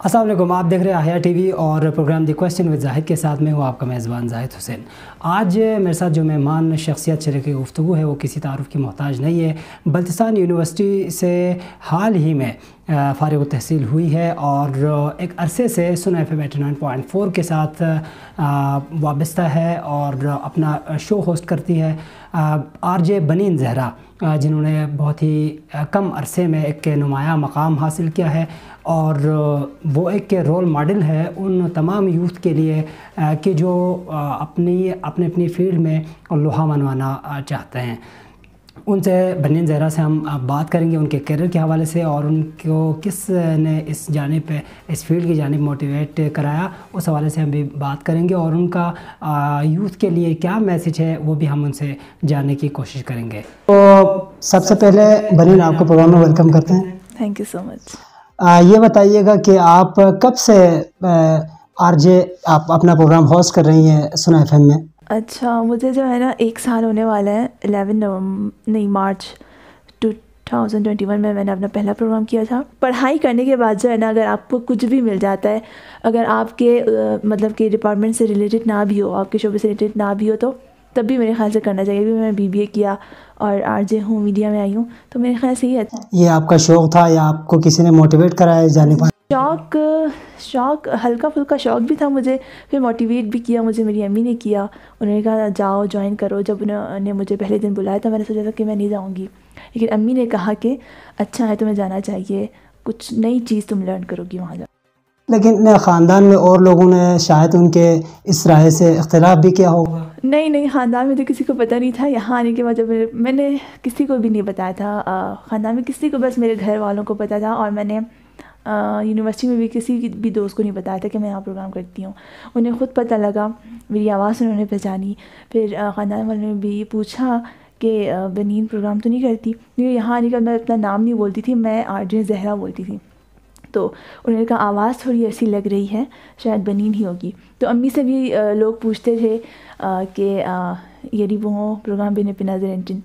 अस्सलाम वालेकुम, आप देख रहे हैं आहिया टीवी और programme the question with Zahid के साथ में हूँ आपका मेज़बान जाहिद हुसैन। आज मेरे साथ जो मेहमान शख्सियत शरीक गुफ्तगू है वो किसी तारुफ की मोहताज नहीं है। बल्तिस्तान यूनिवर्सिटी से हाल ही में फ़ारिग तहसील हुई है और एक अरसे से सुना FM 89.4 के साथ वाबस्ता है और अपना शो होस्ट करती है RJ बनीन ज़हरा, जिन्होंने बहुत ही कम अरसे में एक नुमाया मकाम हासिल किया है और वो एक रोल मॉडल है उन तमाम यूथ के लिए कि जो अपनी फ़ील्ड में लोहा मनवाना चाहते हैं। उनसे बनीन ज़हरा से हम बात करेंगे उनके करियर के हवाले से और उनको किस ने इस जानिब पे इस फील्ड की जानिब मोटिवेट कराया, उस हवाले से हम भी बात करेंगे और उनका यूथ के लिए क्या मैसेज है वो भी हम उनसे जानने की कोशिश करेंगे। तो सबसे पहले बनीन, आपको प्रोग्राम में वेलकम करते हैं। Thank you so much. ये बताइएगा कि आप कब से RJ आप अपना प्रोग्राम होस्ट कर रही हैं सुना FM में? अच्छा, मुझे जो है ना 1 साल होने वाला है। 11 मार्च 2021 में मैंने अपना पहला प्रोग्राम किया था। पढ़ाई करने के बाद जो है ना, अगर आपको कुछ भी मिल जाता है, अगर आपके मतलब कि डिपार्टमेंट से रिलेटेड ना भी हो, आपके शोबे से रिलेटेड ना भी हो, तो तब भी मेरे ख्याल से करना चाहिए। भी मैं BBA किया और RJ हूँ, मीडिया में आई हूँ, तो मेरे ख्याल से ये ये आपका शौक़ था या आपको किसी ने मोटिवेट कराया जाने पर? शौक़ हल्का फुल्का शौक़ भी था मुझे, फिर मोटिवेट भी किया मुझे मेरी अम्मी ने किया। उन्होंने कहा जाओ ज्वाइन करो। जब उन्होंने मुझे पहले दिन बुलाया तो मैंने सोचा था कि मैं नहीं जाऊँगी, लेकिन अम्मी ने कहा कि अच्छा है, तुम्हें जाना चाहिए, कुछ नई चीज़ तुम लर्न करोगी वहाँ जा। लेकिन ख़ानदान में और लोगों ने शायद उनके इस राय से इख्तिलाफ भी किया होगा? नहीं, ख़ानदान में तो किसी को पता नहीं था। यहाँ आने के बाद जब मैंने किसी को भी नहीं बताया था, ख़ानदान में किसी को, बस मेरे घर वालों को पता था। और मैंने यूनिवर्सिटी में भी किसी भी दोस्त को नहीं बताया था कि मैं यहाँ प्रोग्राम करती हूँ। उन्हें ख़ुद पता लगा, मेरी आवाज़ उन्होंने पहचानी। फिर ख़ानदान वालों ने भी पूछा कि बनीन प्रोग्राम तो नहीं करती, क्योंकि यहाँ आने के बाद मैं अपना नाम नहीं बोलती थी, मैं RJ ज़हरा बोलती थी। तो उन्होंने कहा आवाज़ थोड़ी ऐसी लग रही है, शायद बनीन ही होगी। तो अम्मी से भी लोग पूछते थे कि ये वो प्रोग्राम बिन नज़र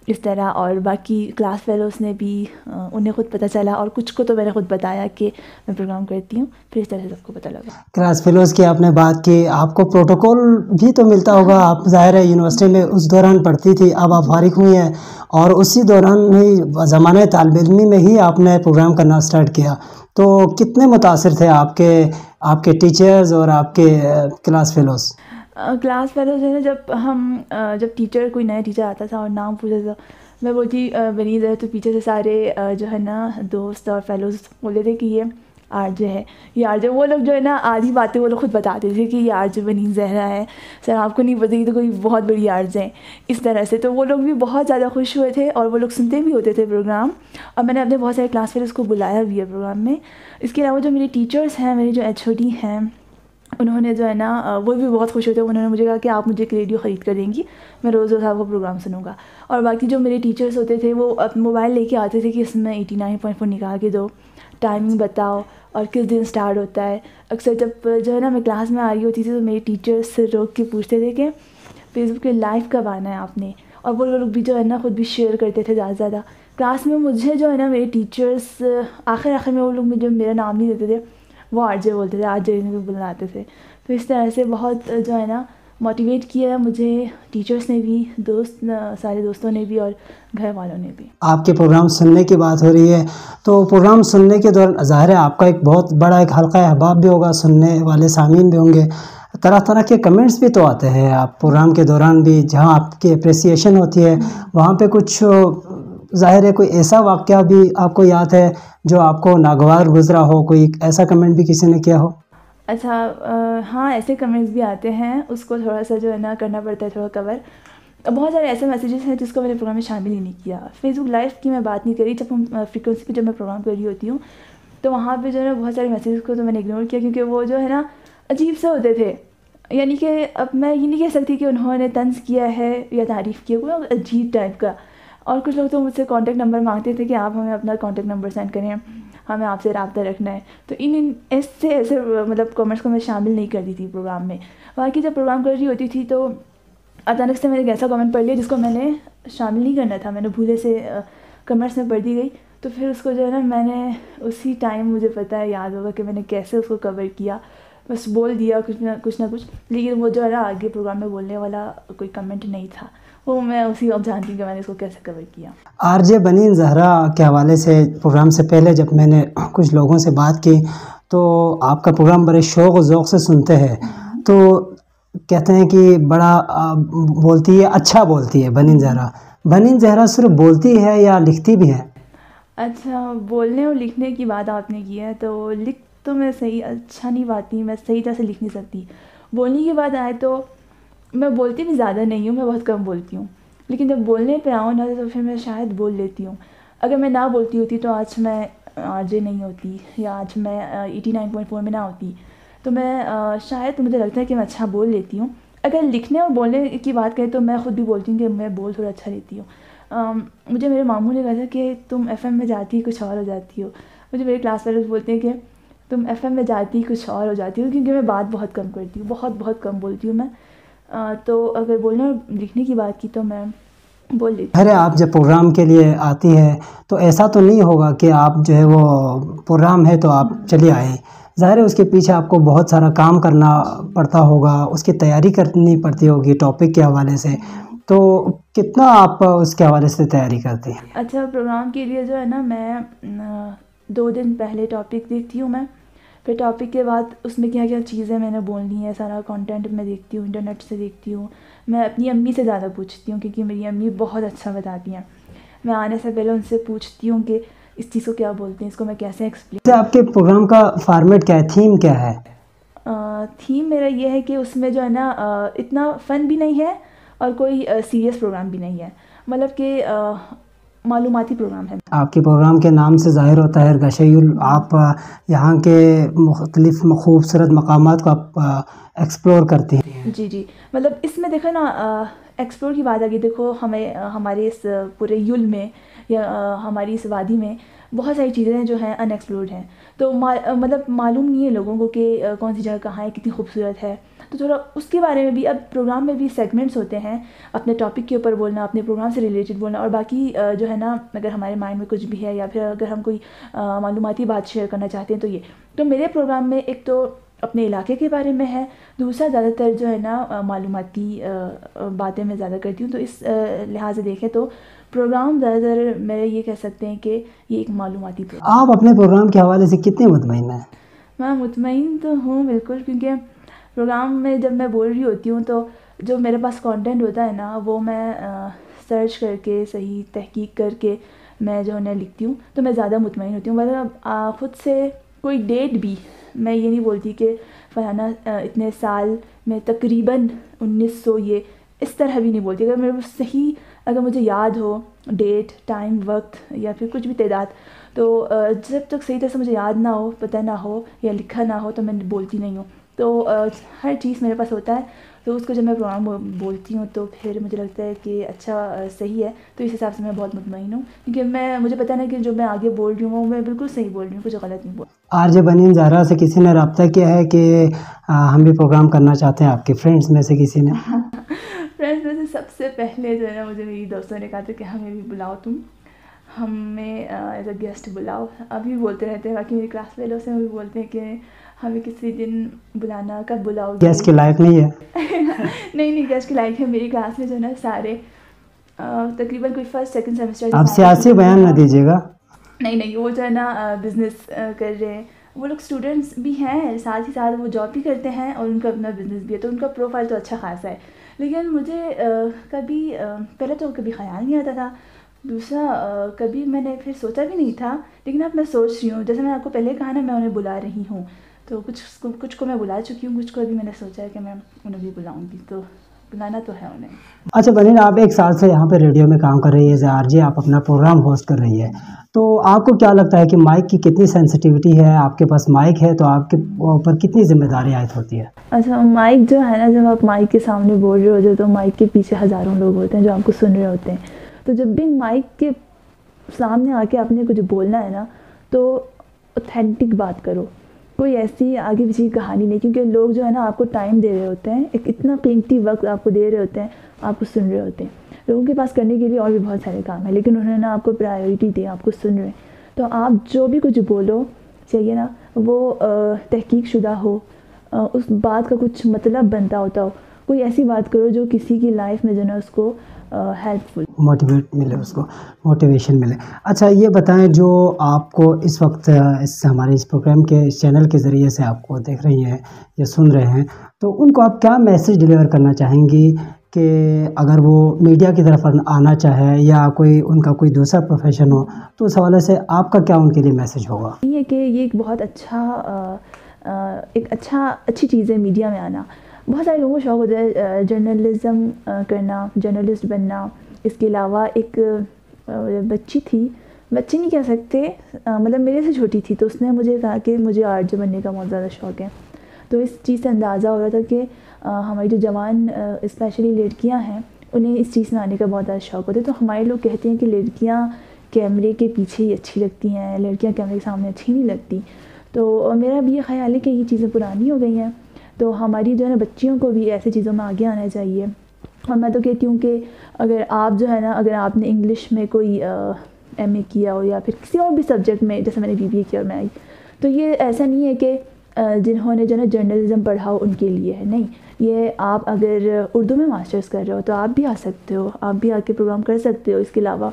इस तरह। और बाकी क्लास फेलोज़ ने भी, उन्हें ख़ुद पता चला और कुछ को तो मैंने ख़ुद बताया कि मैं प्रोग्राम करती हूँ। फिर इस तरह से सबको पता लगा। क्लास फेलोज़ की आपने बात की, आपको प्रोटोकॉल भी तो मिलता होगा। आप ज़ाहिर है यूनिवर्सिटी में उस दौरान पढ़ती थी, अब आप फारिग हुई हैं और उसी दौरान ही ज़माने तालिब इल्मी में ही आपने प्रोग्राम करना स्टार्ट किया। तो कितने मुतासिर थे आपके टीचर्स और आपके क्लास फेलोज़? क्लास फेलोज़ है ना, जब टीचर, कोई नया टीचर आता था और नाम पूछता था, मैं बोलती बनीन ज़हरा, तो पीछे से सारे जो है ना दोस्त और फेलोज़ बोलते थे कि ये RJ है, ये RJ। वो लोग जो है ना आधी बातें वो लोग खुद बताते थे कि ये RJ बनीन ज़हरा है, सर आपको नहीं पता, ये तो कोई बहुत बड़ी RJ है, इस तरह से। तो वो लोग भी बहुत ज़्यादा खुश हुए थे और वो लोग सुनते भी होते थे प्रोग्राम। और मैंने अपने बहुत सारे क्लास फेलोज़ को बुलाया भी है प्रोग्राम में। इसके अलावा जो मेरे टीचर्स हैं, मेरे जो HOD हैं, उन्होंने जो है ना वो भी बहुत खुश होते हैं। उन्होंने मुझे कहा कि आप मुझे एक रेडियो ख़रीद कर देंगी, मैं रोज़ आपको प्रोग्राम सुनूंगा। और बाकी जो मेरे टीचर्स होते थे वो मोबाइल लेके आते थे कि इसमें 89.4 निकाल के दो, टाइमिंग बताओ और किस दिन स्टार्ट होता है। अक्सर जब जो है ना मैं क्लास में आ रही होती थी तो मेरे टीचर्स रोक के पूछते थे कि फेसबुक पे लाइव कब आना है आपने। और वो लोग भी जो है ना ख़ुद भी शेयर करते थे ज़्यादा से ज़्यादा। क्लास में मुझे जो है ना मेरे टीचर्स आखिर में वो लोग मुझे मेरा नाम नहीं देते थे, वो RJ बोलते थे, RJ भी बुलाते थे। तो इस तरह से बहुत जो है ना मोटिवेट किया मुझे टीचर्स ने भी, सारे दोस्तों ने भी और घर वालों ने भी। आपके प्रोग्राम सुनने की बात हो रही है, तो प्रोग्राम सुनने के दौरान ज़ाहिर है आपका एक बहुत बड़ा एक हल्का अहबाब भी होगा, सुनने वाले सामीन भी होंगे, तरह तरह के कमेंट्स भी तो आते हैं आप प्रोग्राम के दौरान भी, जहाँ आपकी अप्रिसिएशन होती है वहाँ पे कुछ ज़ाहिर है कोई ऐसा वाक़या भी आपको याद है जो आपको नागवार गुजरा हो, कोई ऐसा कमेंट भी किसी ने किया हो? अच्छा, हाँ, ऐसे कमेंट्स भी आते हैं, उसको थोड़ा सा जो है ना करना पड़ता है, थोड़ा कवर। बहुत सारे ऐसे मैसेजेस हैं जिसको मैंने प्रोग्राम में शामिल ही नहीं किया। फेसबुक लाइव की मैं बात नहीं करी, जब हम फ्रीक्वेंसी पे जब मैं प्रोग्राम कर रही होती हूँ तो वहाँ पे जो है ना बहुत सारे मैसेजेस को तो मैंने इग्नोर किया, क्योंकि वो जो है ना अजीब से होते थे। यानी कि अब मैं ये नहीं कह सकती कि उन्होंने तंज़ किया है या तारीफ़ किया, कोई अजीब टाइप का। और कुछ लोग तो मुझसे कॉन्टैक्ट नंबर मांगते थे कि आप हमें अपना कॉन्टैक्ट नंबर सेंड करें, हमें आपसे रब्ता रखना है। तो इन ऐसे मतलब कमेंट्स को मैं शामिल नहीं करती थी प्रोग्राम में। बाकी जब प्रोग्राम कर रही होती थी तो अचानक से मैंने एक ऐसा कमेंट पढ़ लिया जिसको मैंने शामिल नहीं करना था, मैंने भूले से कमेंट्स में पढ़ दी गई। तो फिर उसको जो है ना मैंने उसी टाइम, मुझे पता है, याद होगा कि मैंने कैसे उसको कवर किया। बस बोल दिया कुछ ना कुछ, लेकिन वो जो है ना आगे प्रोग्राम में बोलने वाला कोई कमेंट नहीं था, वो मैं उसी वक्त जानती हूँ कि मैंने इसको कैसे कवर किया। आरजे बनीन ज़हरा के हवाले से प्रोग्राम से पहले जब मैंने कुछ लोगों से बात की तो आपका प्रोग्राम बड़े शौक़ और ज़ौक़ से सुनते हैं, तो कहते हैं कि बड़ा बोलती है, अच्छा बोलती है बनीन ज़हरा। बनीन ज़हरा सिर्फ बोलती है या लिखती भी है? अच्छा, बोलने और लिखने की बात आपने की है तो लिख तो मैं सही अच्छा नहीं पाती, मैं सही तरह से लिख नहीं सकती। बोलने की बात आए तो मैं बोलती भी ज़्यादा नहीं हूँ, मैं बहुत कम बोलती हूँ, लेकिन जब बोलने पे आऊँ ना तो फिर मैं शायद बोल लेती हूँ। अगर मैं ना बोलती होती तो आज मैं आरजे नहीं होती, या आज मैं 89.4 में ना होती, तो मैं शायद, मुझे लगता है कि मैं अच्छा बोल लेती हूँ। अगर लिखने और बोलने की बात करें तो मैं ख़ुद भी बोलती हूँ कि मैं बोल थोड़ा अच्छा लेती हूँ। मुझे मेरे मामू ने कहा था कि तुम एफएम में जाती कुछ और हो जाती हो। मुझे मेरे क्लास वाले बोलते हैं कि तुम एफएम में जाती कुछ और हो जाती हो, क्योंकि मैं बात बहुत कम करती हूँ, बहुत कम बोलती हूँ मैं। तो अगर बोलने और लिखने की बात की तो मैं बोल लेती हूँ। अरे आप जब प्रोग्राम के लिए आती है तो ऐसा तो नहीं होगा कि आप जो है वो प्रोग्राम है तो आप चली आए, ज़ाहिर है उसके पीछे आपको बहुत सारा काम करना पड़ता होगा, उसकी तैयारी करनी पड़ती होगी टॉपिक के हवाले से, तो कितना आप उसके हवाले से तैयारी करती हैं? अच्छा, प्रोग्राम के लिए जो है ना मैं 2 दिन पहले टॉपिक देखती हूँ मैं, फिर टॉपिक के बाद उसमें क्या क्या चीज़ें मैंने बोलनी है, सारा कंटेंट मैं देखती हूँ, इंटरनेट से देखती हूँ। मैं अपनी अम्मी से ज़्यादा पूछती हूँ क्योंकि मेरी अम्मी बहुत अच्छा बताती हैं। मैं आने से पहले उनसे पूछती हूँ कि इस चीज़ को क्या बोलते हैं, इसको मैं कैसे एक्सप्लेन। आपके प्रोग्राम का फॉर्मेट क्या है, थीम क्या है? थीम मेरा ये है कि उसमें जो है ना इतना फ़न भी नहीं है और कोई सीरियस प्रोग्राम भी नहीं है, मतलब कि मालूमाती प्रोग्राम है। आपके प्रोग्राम के नाम से ज़ाहिर होता है गशयुल, आप यहाँ के मुख्तलिफ खूबसूरत मकामात को आप एक्सप्लोर करती हैं। जी, मतलब इसमें देखो ना एक्सप्लोर की बात आ गई। देखो हमें हमारे इस पूरे युल में या हमारी इस वादी में बहुत सारी चीज़ें हैं जो हैं अनएक्सप्लोर्ड हैं, तो मतलब मालूम नहीं है लोगों को कि कौन सी जगह कहाँ है, कितनी खूबसूरत है, तो थोड़ा उसके बारे में भी। अब प्रोग्राम में भी सेगमेंट्स होते हैं, अपने टॉपिक के ऊपर बोलना, अपने प्रोग्राम से रिलेटेड बोलना, और बाकी जो है ना अगर हमारे माइंड में कुछ भी है या फिर अगर हम कोई मालूमाती बात शेयर करना चाहते हैं तो ये। तो मेरे प्रोग्राम में एक तो अपने इलाके के बारे में है, दूसरा ज़्यादातर जो है ना मालूमाती बातें मैं ज़्यादा करती हूँ। तो इस लिहाज से देखें तो प्रोग्राम ज़्यादातर मेरे ये कह सकते हैं कि ये एक मालूमाती प्रोग्राम। आप अपने प्रोग्राम के हवाले से कितने मुतमईन हैं? मैं मुतमईन तो हूँ बिल्कुल, क्योंकि प्रोग्राम में जब मैं बोल रही होती हूँ तो जो मेरे पास कंटेंट होता है ना वो मैं सर्च करके सही तहकीक करके मैं जो है लिखती हूँ, तो मैं ज़्यादा मुतमईन होती हूँ। मतलब ख़ुद से कोई डेट भी मैं ये नहीं बोलती कि फ़लाना इतने साल में तकरीबन 1900 ये, इस तरह भी नहीं बोलती। अगर मेरे सही, अगर मुझे याद हो डेट, टाइम, वक्त या फिर कुछ भी तादाद, तो जब तक सही तरह से मुझे याद ना हो, पता ना हो या लिखा ना हो तो मैं बोलती नहीं हूँ। तो हर चीज़ मेरे पास होता है, तो उसको जब मैं प्रोग्राम बोलती हूँ तो फिर मुझे लगता है कि अच्छा सही है, तो इस हिसाब से मैं बहुत मुतमईन हूँ, क्योंकि मुझे पता ना कि जो मैं आगे बोल रही हूँ वो मैं बिल्कुल सही बोल रही हूँ, कुछ गलत नहीं बोल। आरजे बनीन ज़हरा से किसी ने रब्ता किया है कि हम भी प्रोग्राम करना चाहते हैं, आपके फ्रेंड्स में से किसी ने? फ्रेंड्स में से सबसे पहले जो है ना मुझे मेरी दोस्तों ने कहा था कि हमें भी बुलाओ, तुम हमें एज अ गेस्ट बुलाओ। अभी बोलते रहते हैं, बाकी मेरी क्लास फेलो से भी बोलते हैं कि हमें किसी दिन बुलाना, कब बुलाओगे? गेस्ट के लायक नहीं है? नहीं, गेस्ट के लायक है। मेरी क्लास में जो है ना सारे तकरीबन कोई फर्स्ट सेकंड सेमेस्टर। आप सियासी बयान ना दीजिएगा। नहीं, वो जो है ना बिज़नेस कर रहे हैं, वो लोग स्टूडेंट्स भी हैं, साथ ही साथ वो जॉब भी करते हैं और उनका अपना बिज़नेस भी है, तो उनका प्रोफाइल तो अच्छा खासा है। लेकिन मुझे कभी पहले तो कभी ख़याल नहीं आता था, दूसरा कभी मैंने फिर सोचा भी नहीं था, लेकिन अब मैं सोच रही हूँ। जैसे मैंने आपको पहले कहा ना, मैं उन्हें बुला रही हूँ, तो कुछ को मैं बुला चुकी हूँ, कुछ को अभी मैंने सोचा है कि मैं उन्हें भी बुलाऊँगी, तो बुलाना तो है उन्हें। अच्छा बनीन, आप 1 साल से यहाँ पे रेडियो में काम कर रही है, आरजे, आप अपना प्रोग्राम होस्ट कर रही है, तो आपको क्या लगता है कि माइक की कितनी सेंसिटिविटी है? आपके पास माइक है तो आपके ऊपर कितनी जिम्मेदारी आयद होती है? अच्छा, माइक जो है ना, जब आप माइक के सामने बोल रहे होते हो तो माइक के पीछे हज़ारों लोग होते हैं जो आपको सुन रहे होते हैं, तो जब भी माइक के सामने आके आपने कुछ बोलना है ना, तो ऑथेंटिक बात करो, कोई ऐसी आगे पीछे की कहानी नहीं, क्योंकि लोग जो है ना आपको टाइम दे रहे होते हैं, एक इतना कीमती वक्त आपको दे रहे होते हैं, आपको सुन रहे होते हैं। लोगों के पास करने के लिए और भी बहुत सारे काम है, लेकिन उन्होंने ना आपको प्रायोरिटी दी, आपको सुन रहे हैं, तो आप जो भी कुछ बोलो चाहिए ना वो तहकीक शुदा हो, उस बात का कुछ मतलब बनता होता हो। कोई ऐसी बात करो जो किसी की लाइफ में जो ना उसको हेल्पफुल मोटिवेट मिले, उसको मोटिवेशन मिले। अच्छा ये बताएं, जो आपको इस वक्त इस हमारे इस प्रोग्राम के इस चैनल के ज़रिए से आपको देख रही हैं या सुन रहे हैं, तो उनको आप क्या मैसेज डिलीवर करना चाहेंगी कि अगर वो मीडिया की तरफ आना चाहे या कोई उनका कोई दूसरा प्रोफेशन हो, तो उस हवाले से आपका क्या उनके लिए मैसेज होगा? ये कि ये एक बहुत अच्छी चीज़ है मीडिया में आना। बहुत सारे लोगों को शौक़ होता है जर्नलिज़्म करना, जर्नलिस्ट बनना। इसके अलावा एक बच्ची नहीं कह सकते, मतलब मेरे से छोटी थी, तो उसने मुझे कहा कि मुझे आरजे बनने का बहुत ज़्यादा शौक़ है। तो इस चीज़ से अंदाज़ा हो रहा था कि हमारी जो जवान स्पेशली लड़कियां हैं उन्हें इस चीज़ में आने का बहुत ज़्यादा शौक़ होता है। तो हमारे लोग कहते हैं कि लड़कियां कैमरे के पीछे ही अच्छी लगती हैं, लड़कियां कैमरे के सामने अच्छी नहीं लगती। तो मेरा भी ये ख्याल है कि ये चीज़ें पुरानी हो गई हैं, तो हमारी जो है ना बच्चियों को भी ऐसी चीज़ों में आगे आना चाहिए। और मैं तो कहती हूँ कि अगर आप जो है ना, अगर आपने इंग्लिश में कोई MA किया हो या फिर किसी और भी सब्जेक्ट में, जैसे मैंने BBA किया और मैं आई, तो ये ऐसा नहीं है कि जिन्होंने जो है जर्नलिज़्म पढ़ा हो उनके लिए है, नहीं। ये आप अगर उर्दू में मास्टर्स कर रहे हो तो आप भी आ सकते हो, आप भी आके प्रोग्राम कर सकते हो। इसके अलावा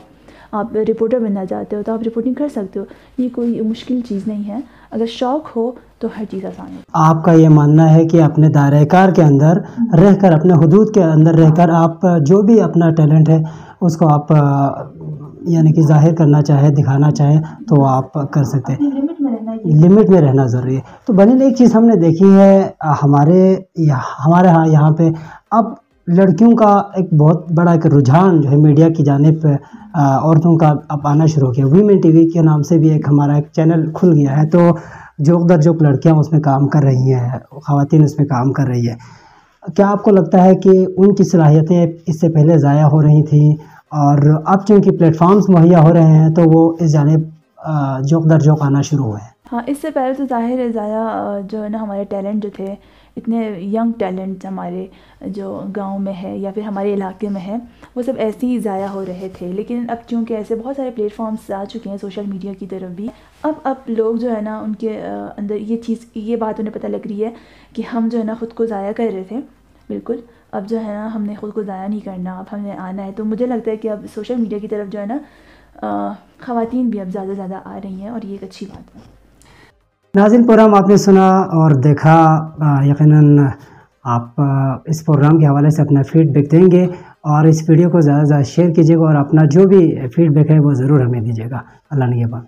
आप रिपोर्टर बनना चाहते हो तो आप रिपोर्टिंग कर सकते हो। ये कोई मुश्किल चीज़ नहीं है, अगर शौक़ हो तो हर चीज़ आसान है। आपका ये मानना है कि अपने दायरे-कार के अंदर रहकर, अपने हुदूद के अंदर रहकर आप जो भी अपना टैलेंट है उसको आप यानी कि ज़ाहिर करना चाहे, दिखाना चाहे तो आप कर सकते हैं। लिमिट में रहना ज़रूरी है। तो बहन एक चीज़ हमने देखी है हमारे यहाँ पे अब लड़कियों का एक बहुत बड़ा एक रुझान जो है मीडिया की जानिब औरतों का अब आना शुरू हो गया। वीमेन टीवी के नाम से भी एक हमारा एक चैनल खुल गया है, तो जोक दर जोक लड़कियाँ उसमें काम कर रही हैं, ख़वातीन उसमें काम कर रही है। क्या आपको लगता है कि उनकी सलाहियतें इससे पहले ज़ाया हो रही थी और अब चूँकि प्लेटफॉर्म्स मुहैया हो रहे हैं तो वो इस जानिब जोक दर जोक आना शुरू हुए हैं? हाँ, इससे पहले तो ज़ाहिर है ज़ाया जो है ना हमारे टैलेंट जो थे, इतने यंग टैलेंट हमारे जो गांव में है या फिर हमारे इलाके में है, वो सब ऐसे ही ज़ाया हो रहे थे। लेकिन अब चूँकि ऐसे बहुत सारे प्लेटफॉर्म्स आ चुके हैं सोशल मीडिया की तरफ भी, अब लोग जो है ना उनके अंदर ये बात उन्हें पता लग रही है कि हम जो है ना ख़ुद को ज़ाया कर रहे थे। बिल्कुल, अब जो है ना हमने ख़ुद को ज़ाया नहीं करना, अब हमने आना है। तो मुझे लगता है कि अब सोशल मीडिया की तरफ जो है ना ख़वातीन भी अब ज़्यादा से ज़्यादा आ रही हैं और ये एक अच्छी बात है। नाज़रीन, प्रोग्राम आपने सुना और देखा, यकीनन आप इस प्रोग्राम के हवाले से अपना फीडबैक देंगे और इस वीडियो को ज़्यादा से ज़्यादा शेयर कीजिएगा और अपना जो भी फीडबैक है वो ज़रूर हमें दीजिएगा। अल्लाह निगहबान।